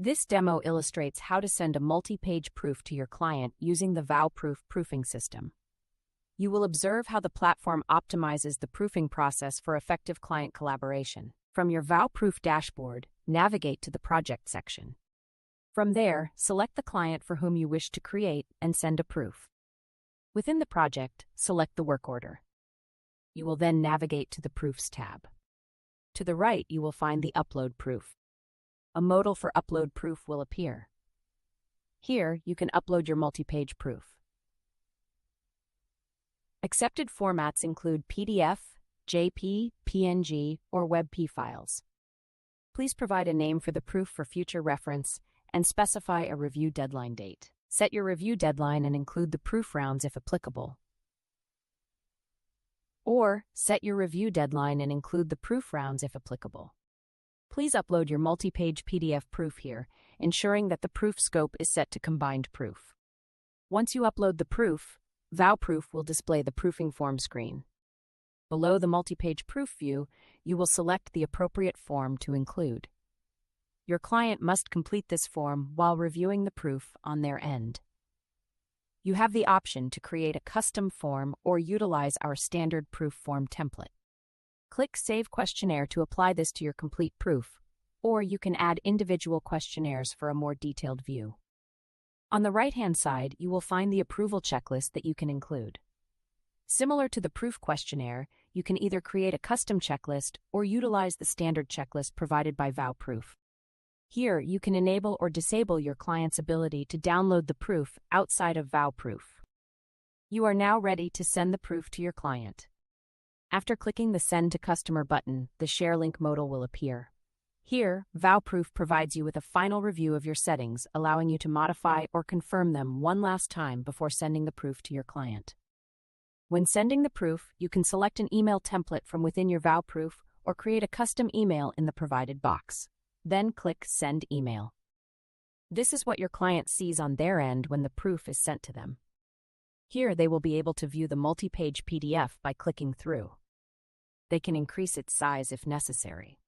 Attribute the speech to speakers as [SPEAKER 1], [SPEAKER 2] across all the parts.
[SPEAKER 1] This demo illustrates how to send a multi-page proof to your client using the VowProof proofing system. You will observe how the platform optimizes the proofing process for effective client collaboration. From your VowProof dashboard, navigate to the Project section. From there, select the client for whom you wish to create and send a proof. Within the project, select the work order. You will then navigate to the Proofs tab. To the right, you will find the Upload Proof. A modal for Upload Proof will appear. Here, you can upload your multi-page proof. Accepted formats include PDF, JP, PNG, or WebP files. Please provide a name for the proof for future reference and specify a review deadline date. Set your review deadline and include the proof rounds if applicable. Or, set your review deadline and include the proof rounds if applicable. Please upload your multi-page PDF proof here, ensuring that the proof scope is set to combined proof. Once you upload the proof, VowProof will display the proofing form screen. Below the multi-page proof view, you will select the appropriate form to include. Your client must complete this form while reviewing the proof on their end. You have the option to create a custom form or utilize our standard proof form template. Click Save Questionnaire to apply this to your complete proof, or you can add individual questionnaires for a more detailed view. On the right-hand side, you will find the approval checklist that you can include. Similar to the proof questionnaire, you can either create a custom checklist or utilize the standard checklist provided by VowProof. Here, you can enable or disable your client's ability to download the proof outside of VowProof. You are now ready to send the proof to your client. After clicking the Send to Customer button, the Share Link modal will appear. Here, VowProof provides you with a final review of your settings, allowing you to modify or confirm them one last time before sending the proof to your client. When sending the proof, you can select an email template from within your VowProof or create a custom email in the provided box. Then click Send Email. This is what your client sees on their end when the proof is sent to them. Here they will be able to view the multi-page PDF by clicking through. They can increase its size if necessary.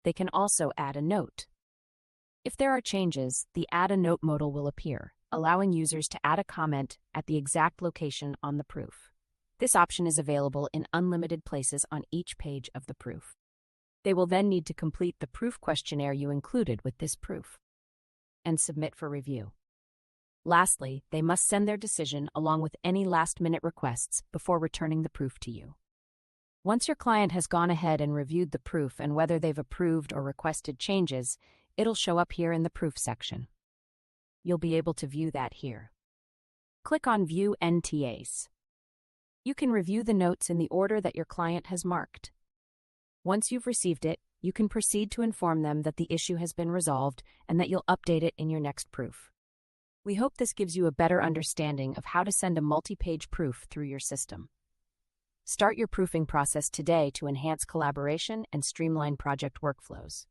[SPEAKER 1] They can also add a note. If there are changes, the Add a Note modal will appear, allowing users to add a comment at the exact location on the proof. This option is available in unlimited places on each page of the proof. They will then need to complete the proof questionnaire you included with this proof and submit for review. Lastly, they must send their decision along with any last-minute requests before returning the proof to you. Once your client has gone ahead and reviewed the proof and whether they've approved or requested changes, it'll show up here in the proof section. You'll be able to view that here. Click on View NTAs. You can review the notes in the order that your client has marked. Once you've received it, you can proceed to inform them that the issue has been resolved and that you'll update it in your next proof. We hope this gives you a better understanding of how to send a multi-page proof through your system. Start your proofing process today to enhance collaboration and streamline project workflows.